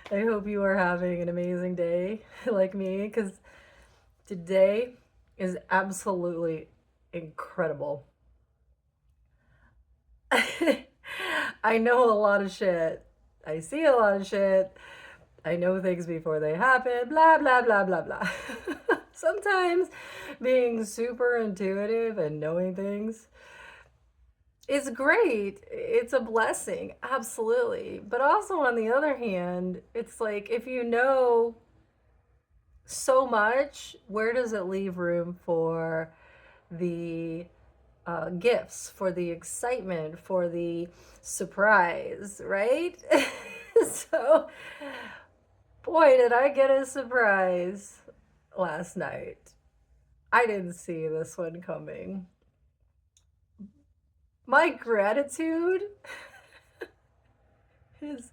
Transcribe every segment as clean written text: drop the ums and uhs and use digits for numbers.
I hope you are having an amazing day like me, because today is absolutely incredible. I know a lot of shit. I see a lot of shit. I know things before they happen, blah, blah, blah, blah, blah. Sometimes being super intuitive and knowing things is great. It's a blessing, absolutely. But also, on the other hand, it's like if you know so much, where does it leave room for the gifts, for the excitement, for the surprise, right? So, boy, did I get a surprise last night. I didn't see this one coming. My gratitude is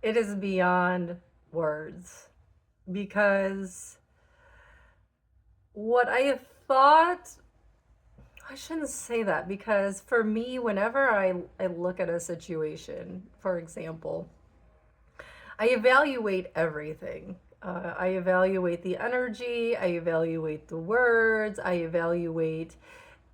it is beyond words because what I thought, I shouldn't say that, because for me, whenever I look at a situation, for example, I evaluate everything. I evaluate the energy, I evaluate the words, I evaluate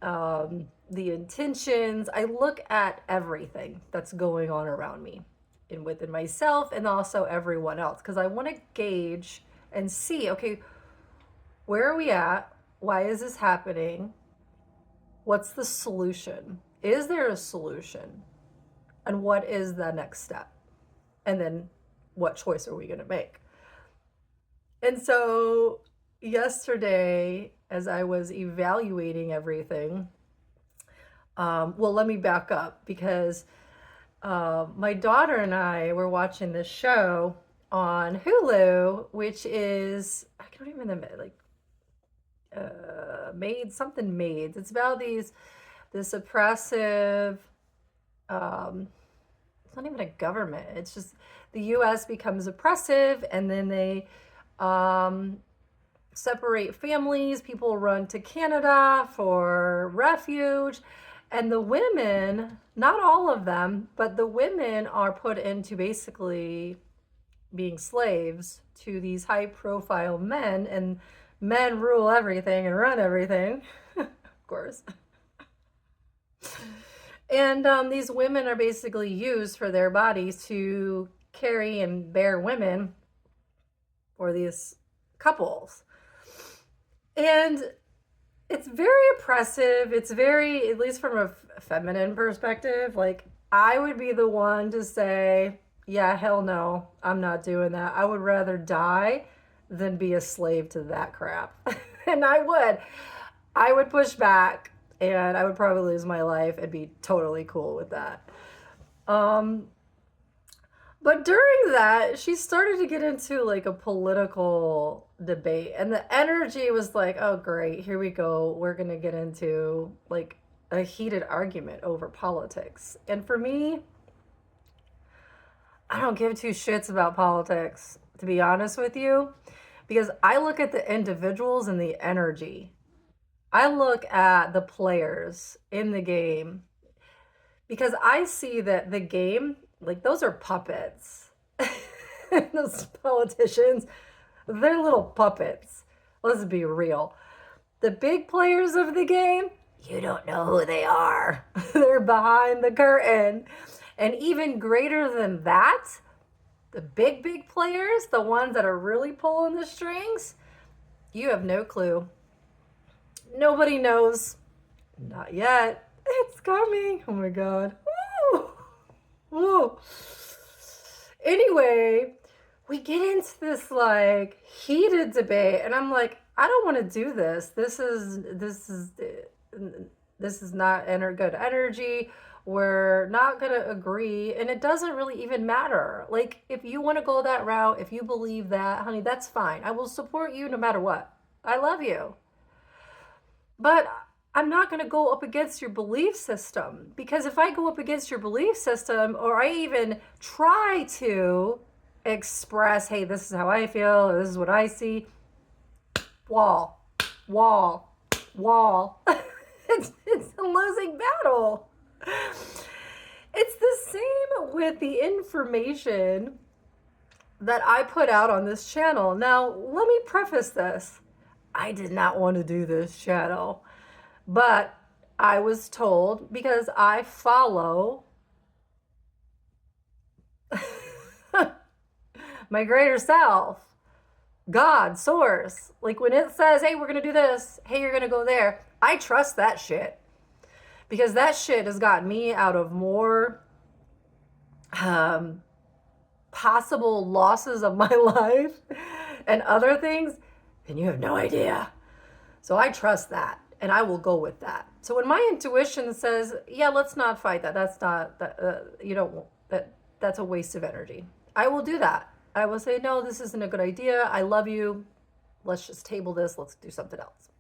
the intentions. I look at everything that's going on around me and within myself and also everyone else because I want to gauge and see, okay, where are we at? Why is this happening? What's the solution? Is there a solution? And what is the next step? And then what choice are we going to make? And so yesterday, as I was evaluating everything, well, let me back up because my daughter and I were watching this show on Hulu, which is, I don't even know, like made something made. It's about this oppressive. It's not even a government. It's just the U.S. becomes oppressive, and then they separate families. People run to Canada for refuge. And the women, not all of them, but the women are put into basically being slaves to these high profile men, and men rule everything and run everything, of course. And these women are basically used for their bodies to carry and bear women for these couples. And it's very oppressive. It's very, at least from a feminine perspective, like I would be the one to say, yeah, hell no, I'm not doing that. I would rather die than be a slave to that crap. And I would push back and I would probably lose my life and be totally cool with that. Um, but during that, she started to get into like a political debate, and the energy was like, oh, great, here we go. We're going to get into like a heated argument over politics. And for me, I don't give two shits about politics, to be honest with you, because I look at the individuals and the energy. I look at the players in the game because I see that the game, like those are puppets. Those politicians, they're little puppets. Let's be real. The big players of the game, you don't know who they are. They're behind the curtain. And even greater than that, the big players, the ones that are really pulling the strings, you have no clue. Nobody knows. Not yet. It's coming. Oh my God. Woo! Woo! Anyway, we get into this like heated debate, and I'm like, I don't want to do this. This is not good energy. We're not going to agree, and it doesn't really even matter. Like, if you want to go that route, if you believe that, honey, that's fine. I will support you no matter what. I love you. But I'm not going to go up against your belief system, because if I go up against your belief system, or I even try to express, hey, this is how I feel, or this is what I see, wall, wall, wall. It's a losing battle. It's the same with the information that I put out on this channel. Now, let me preface this. I did not want to do this channel, but I was told because I follow my greater self, God, source. Like when it says, hey, we're going to do this, hey, you're going to go there, I trust that shit. Because that shit has gotten me out of more possible losses of my life and other things, and you have no idea. So I trust that, and I will go with that. So when my intuition says, yeah, let's not fight that, that's not, you don't, that's a waste of energy, I will do that. I will say, no, this isn't a good idea. I love you. Let's just table this. Let's do something else.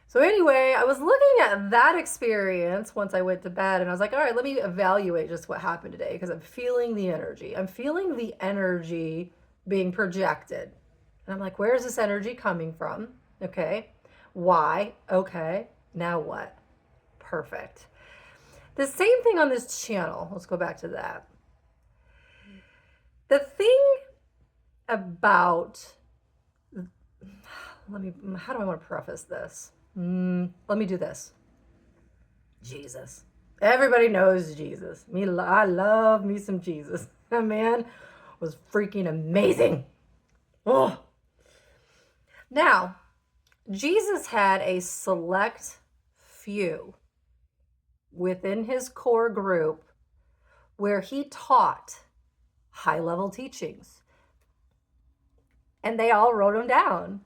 So anyway, I was looking at that experience once I went to bed, and I was like, all right, let me evaluate just what happened today, because I'm feeling the energy. I'm feeling the energy being projected. And I'm like, where's this energy coming from? Okay. Why? Okay. Now what? Perfect. The same thing on this channel. Let's go back to that. The thing about, how do I want to preface this? Let me do this. Jesus. Everybody knows Jesus. I love me some Jesus. That man was freaking amazing. Oh. Now, Jesus had a select few within his core group where he taught high-level teachings. And they all wrote them down,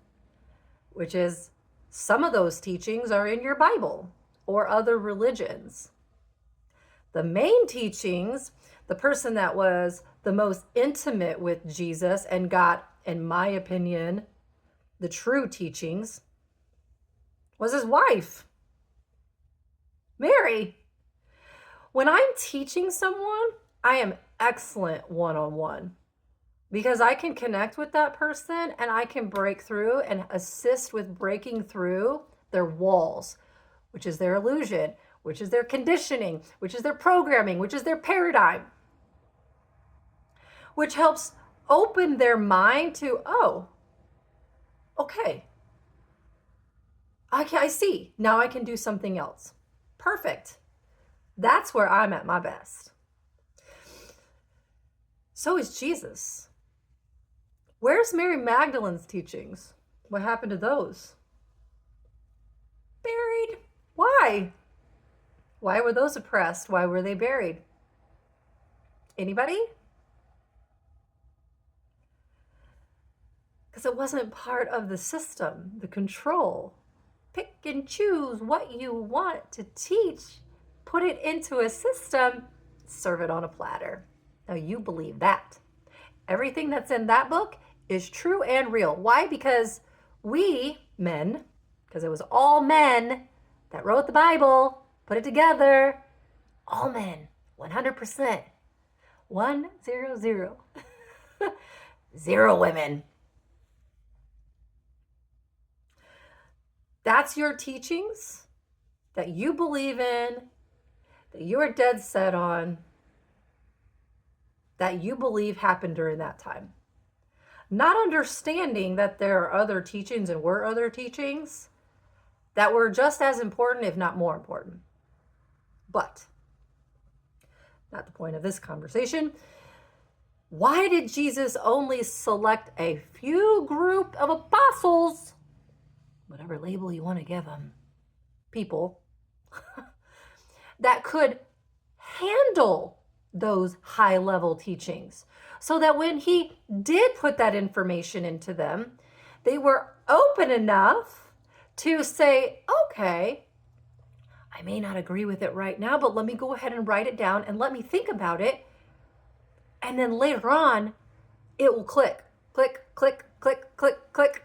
which is some of those teachings are in your Bible or other religions. The main teachings, the person that was the most intimate with Jesus and got, in my opinion, the true teachings, was his wife, Mary. When I'm teaching someone, I am excellent one-on-one because I can connect with that person and I can break through and assist with breaking through their walls, which is their illusion, which is their conditioning, which is their programming, which is their paradigm, which helps open their mind to, oh, okay, I see. Now I can do something else. Perfect. That's where I'm at my best. So is Jesus. Where's Mary Magdalene's teachings? What happened to those? Buried. Why? Why were those oppressed? Why were they buried? Anybody? Because it wasn't part of the system, the control. Pick and choose what you want to teach, put it into a system, serve it on a platter. Now you believe that. Everything that's in that book is true and real. Why? Because we men, because it was all men that wrote the Bible, put it together, all men, 100%, 100, 0 women. That's your teachings that you believe in, that you are dead set on, that you believe happened during that time. Not understanding that there are other teachings and were other teachings that were just as important, if not more important. But not the point of this conversation. Why did Jesus only select a few group of apostles, whatever label you want to give them, people, that could handle those high-level teachings, so that when he did put that information into them, they were open enough to say, okay, I may not agree with it right now, but let me go ahead and write it down and let me think about it. And then later on, it will click, click, click, click, click, click.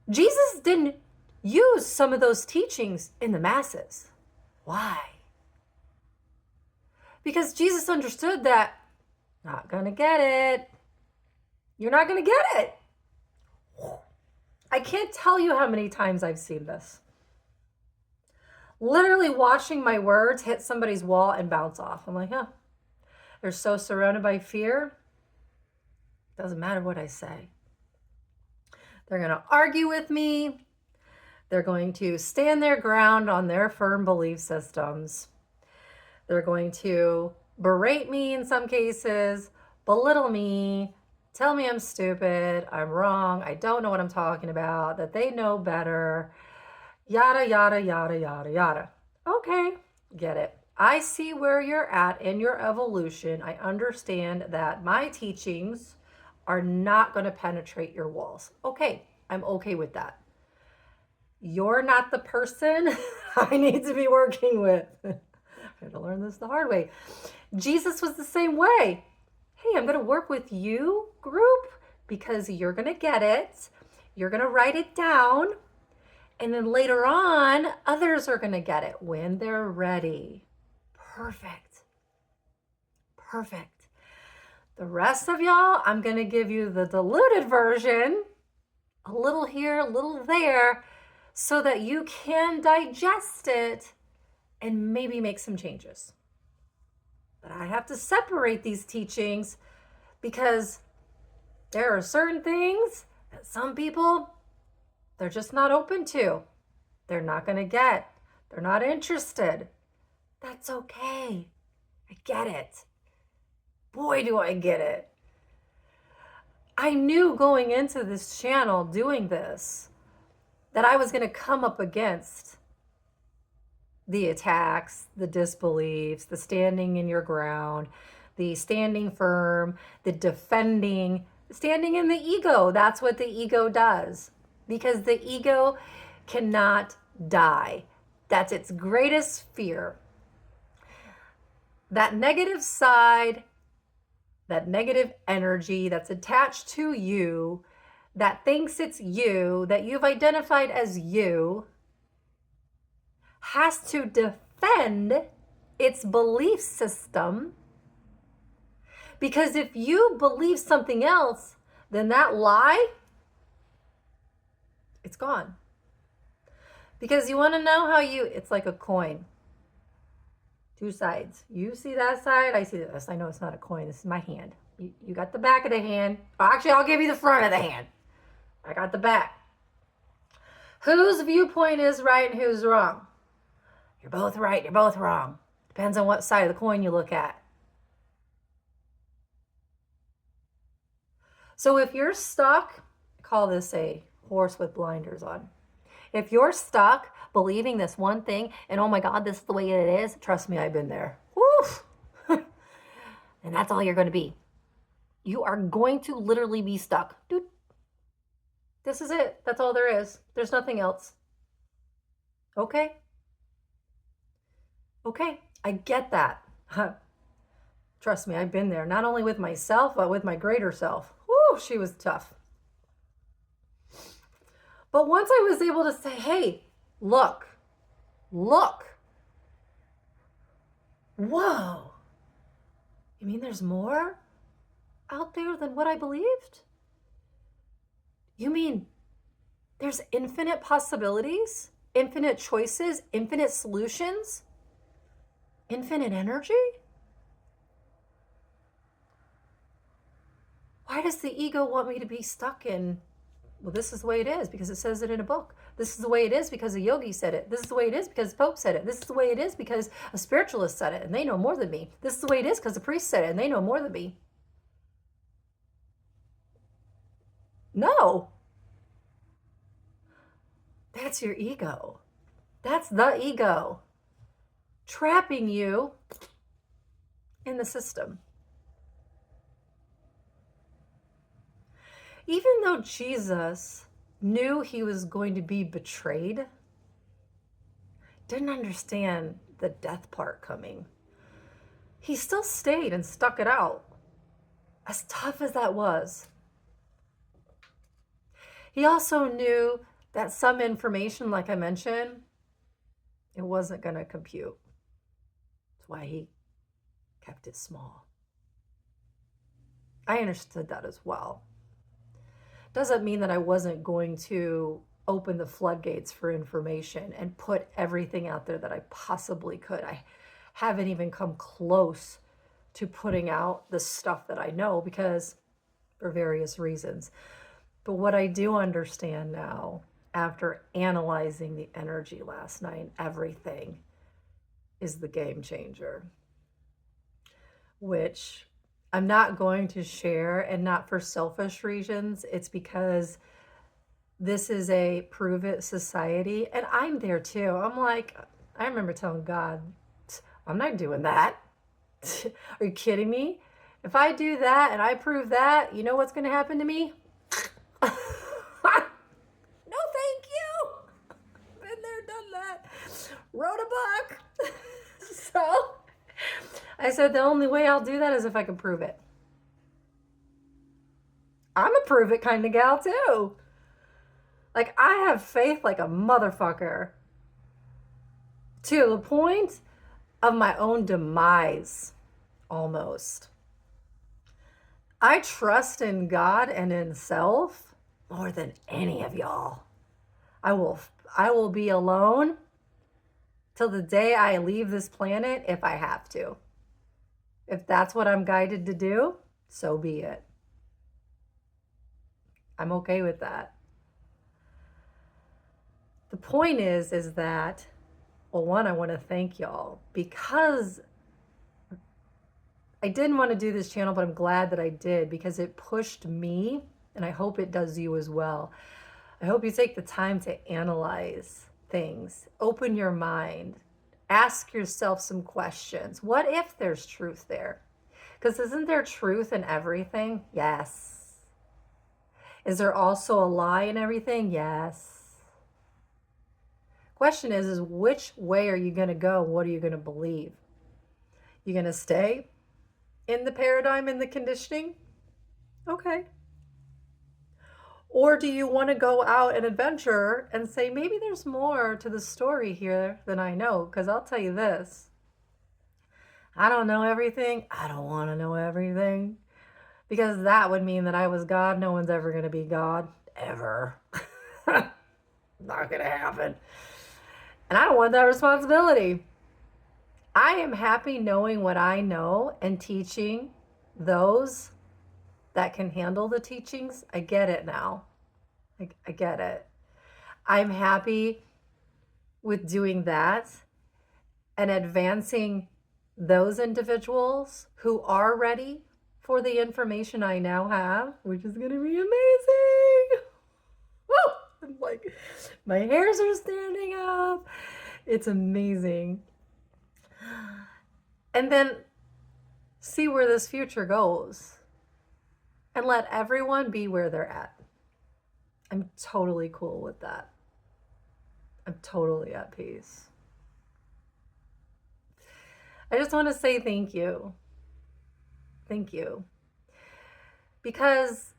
Jesus didn't use some of those teachings in the masses. Why? Because Jesus understood that, not gonna get it. You're not gonna get it. I can't tell you how many times I've seen this. Literally watching my words hit somebody's wall and bounce off. I'm like, huh. They're so surrounded by fear, doesn't matter what I say. They're going to argue with me. They're going to stand their ground on their firm belief systems. They're going to berate me in some cases, belittle me, tell me I'm stupid, I'm wrong, I don't know what I'm talking about, that they know better, yada, yada, yada, yada, yada. Okay, get it. I see where you're at in your evolution. I understand that my teachings are not going to penetrate your walls. Okay, I'm okay with that. You're not the person I need to be working with. I had to learn this the hard way. Jesus was the same way. Hey, I'm going to work with you, group, because you're going to get it. You're going to write it down. And then later on, others are going to get it when they're ready. Perfect. Perfect. The rest of y'all, I'm going to give you the diluted version, a little here, a little there, so that you can digest it and maybe make some changes. But I have to separate these teachings because there are certain things that some people, they're just not open to. They're not going to get. They're not interested. That's okay. I get it. Boy, do I get it. I knew going into this channel doing this that I was going to come up against the attacks, the disbeliefs, the standing in your ground, the standing firm, the defending, standing in the ego. That's what the ego does, because the ego cannot die. That's its greatest fear. That negative side, that negative energy that's attached to you, that thinks it's you, that you've identified as you, has to defend its belief system. Because if you believe something else, then that lie, it's gone. Because you want to know how it's like a coin. Two sides. You see that side, I see this. I know it's not a coin, this is my hand. You got the back of the hand. Actually, I'll give you the front of the hand. I got the back. Whose viewpoint is right and who's wrong? You're both right, you're both wrong. Depends on what side of the coin you look at. So if you're stuck, I call this a horse with blinders on. If you're stuck believing this one thing and oh my God, this is the way it is, trust me, I've been there. Woo! And that's all you're going to be. You are going to literally be stuck. Dude, this is it. That's all there is. There's nothing else. Okay? Okay, I get that. Trust me, I've been there. Not only with myself, but with my greater self. Woo, she was tough. But once I was able to say, hey, look, whoa, you mean there's more out there than what I believed? You mean there's infinite possibilities, infinite choices, infinite solutions, infinite energy? Why does the ego want me to be stuck in, well, this is the way it is because it says it in a book. This is the way it is because a yogi said it. This is the way it is because the Pope said it. This is the way it is because a spiritualist said it and they know more than me. This is the way it is because a priest said it and they know more than me. No. That's your ego. That's the ego trapping you in the system. Even though Jesus knew he was going to be betrayed, didn't understand the death part coming, he still stayed and stuck it out, as tough as that was. He also knew that some information, like I mentioned, it wasn't going to compute. That's why he kept it small. I understood that as well. Doesn't mean that I wasn't going to open the floodgates for information and put everything out there that I possibly could. I haven't even come close to putting out the stuff that I know because for various reasons. But what I do understand now, after analyzing the energy last night and everything, is the game changer, which I'm not going to share, and not for selfish reasons. It's because this is a prove it society, and I'm there too. I'm like, I remember telling God, I'm not doing that. Are you kidding me? If I do that and I prove that, you know what's going to happen to me? No, thank you. Been there, done that. Wrote a book. So I said the only way I'll do that is if I can prove it. I'm a prove it kind of gal too. Like, I have faith like a motherfucker to the point of my own demise, almost. I trust in God and in self more than any of y'all. I will be alone till the day I leave this planet if I have to. If that's what I'm guided to do, so be it. I'm okay with that. The point is that, well, one, I want to thank y'all because I didn't want to do this channel, but I'm glad that I did because it pushed me, and I hope it does you as well. I hope you take the time to analyze things, open your mind, ask yourself some questions. What if there's truth there? Because isn't there truth in everything? Yes. Is there also a lie in everything? Yes. Question is which way are you going to go? What are you going to believe? You going to stay in the paradigm, in the conditioning? Okay. Or do you want to go out and adventure and say, maybe there's more to the story here than I know? Because I'll tell you this, I don't know everything. I don't want to know everything. Because that would mean that I was God. No one's ever going to be God. Ever. Not going to happen. And I don't want that responsibility. I am happy knowing what I know and teaching those that can handle the teachings. I get it now. I get it. I'm happy with doing that and advancing those individuals who are ready for the information I now have, which is going to be amazing. Woo! I'm like, my hairs are standing up. It's amazing. And then see where this future goes and let everyone be where they're at. I'm totally cool with that. I'm totally at peace. I just want to say thank you. Thank you. Because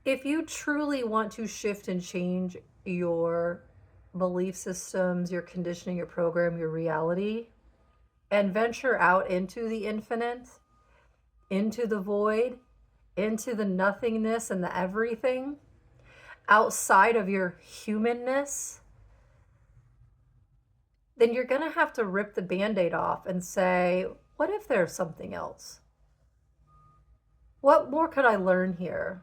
if you truly want to shift and change your belief systems, your conditioning, your program, your reality, and venture out into the infinite, into the void, into the nothingness and the everything, outside of your humanness, then you're going to have to rip the Band-Aid off and say, what if there's something else? What more could I learn here?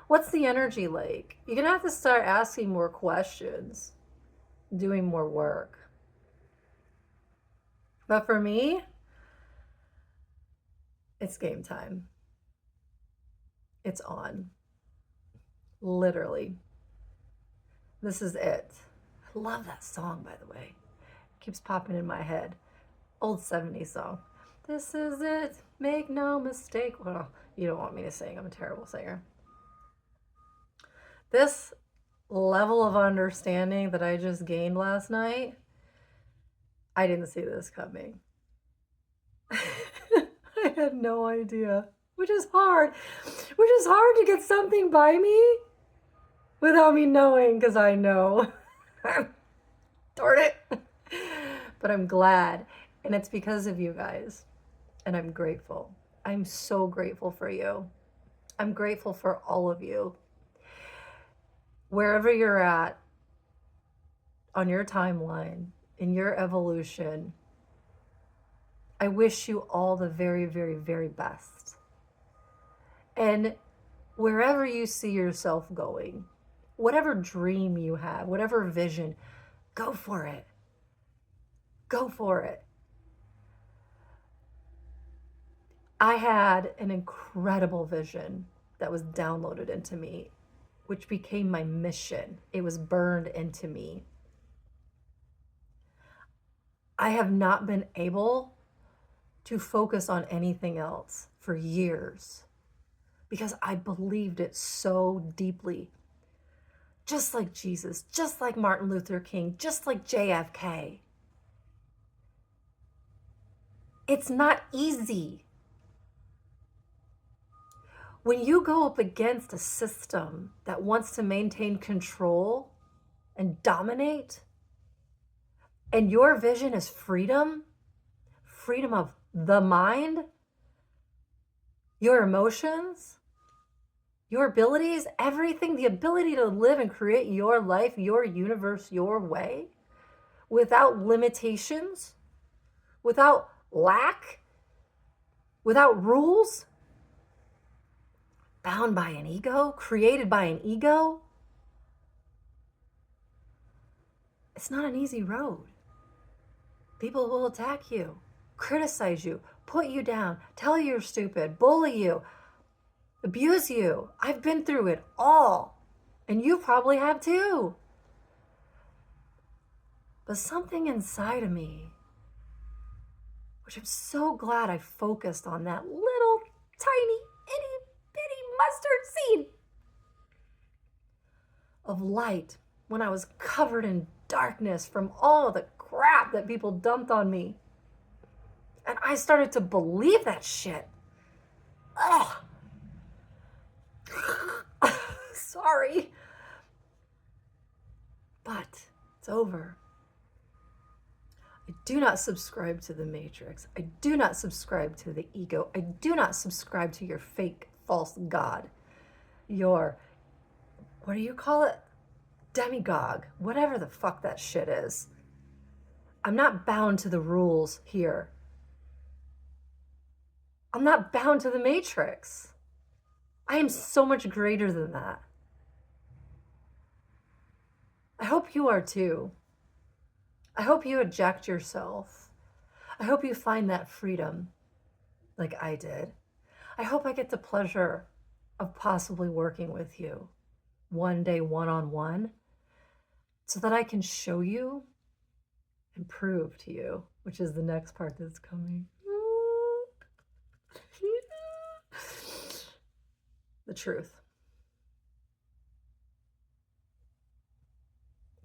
What's the energy like? You're going to have to start asking more questions, doing more work. But for me, it's game time. It's on. Literally. This is it. I love that song, by the way. It keeps popping in my head. Old 70s song. This is it. Make no mistake. Well, you don't want me to sing. I'm a terrible singer. This level of understanding that I just gained last night, I didn't see this coming. I had no idea, which is hard. Which is hard to get something by me without me knowing, because I know. Darn it. But I'm glad, and it's because of you guys, and I'm grateful. I'm so grateful for you. I'm grateful for all of you. Wherever you're at on your timeline, in your evolution, I wish you all the very, very, very best. And wherever you see yourself going, whatever dream you have, whatever vision, go for it. Go for it. I had an incredible vision that was downloaded into me, which became my mission. It was burned into me. I have not been able to focus on anything else for years because I believed it so deeply. Just like Jesus, just like Martin Luther King, just like JFK. It's not easy. When you go up against a system that wants to maintain control and dominate, and your vision is freedom, freedom of the mind, your emotions, your abilities, everything, the ability to live and create your life, your universe, your way, without limitations, without lack, without rules, bound by an ego, created by an ego. It's not an easy road. People will attack you, criticize you, put you down, tell you you're stupid, bully you, abuse you. I've been through it all, and you probably have too. But something inside of me, which I'm so glad I focused on, that little tiny itty bitty mustard seed of light when I was covered in darkness from all the crap that people dumped on me. And I started to believe that shit. Ugh. Sorry. But it's over. I do not subscribe to the matrix. I do not subscribe to the ego. I do not subscribe to your fake, false God. Your, what do you call it? Demagogue. Whatever the fuck that shit is. I'm not bound to the rules here. I'm not bound to the matrix. I am so much greater than that. I hope you are too. I hope you eject yourself. I hope you find that freedom like I did. I hope I get the pleasure of possibly working with you one day, one-on-one, so that I can show you and prove to you, which is the next part that's coming. The truth.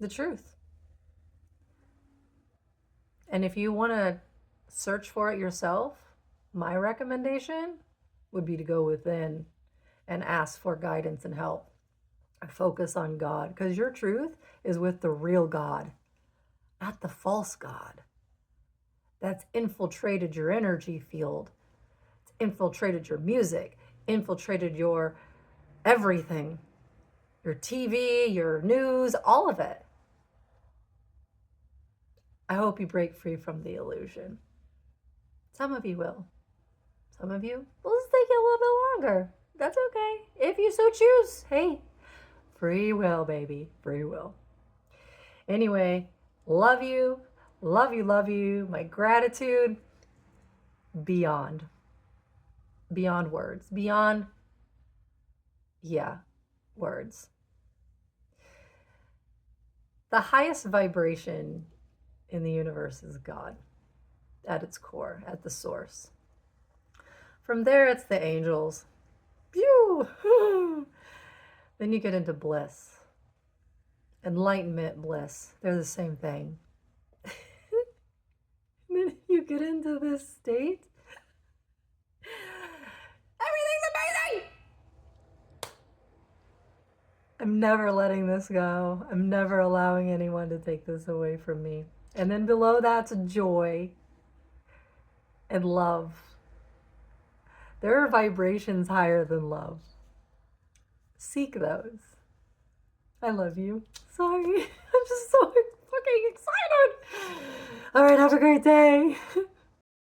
The truth. And if you want to search for it yourself, my recommendation would be to go within and ask for guidance and help. Focus on God, because your truth is with the real God, not the false God that's infiltrated your energy field. It's infiltrated your music, infiltrated your everything, your TV, your news, all of it. I hope you break free from the illusion. Some of you will. Some of you will just take a little bit longer. That's okay. If you so choose. Hey, free will, baby. Free will. Anyway, love you. Love you, love you. My gratitude beyond. Beyond words. Beyond, words. The highest vibration in the universe is God at its core, at the source. From there, it's the angels. Pew! Then you get into bliss. Enlightenment, bliss. They're the same thing. Then you get into this state. Everything's amazing! I'm never letting this go. I'm never allowing anyone to take this away from me. And then below that's joy and love. There are vibrations higher than love. Seek those. I love you. Sorry. I'm just so fucking excited. All right, have a great day.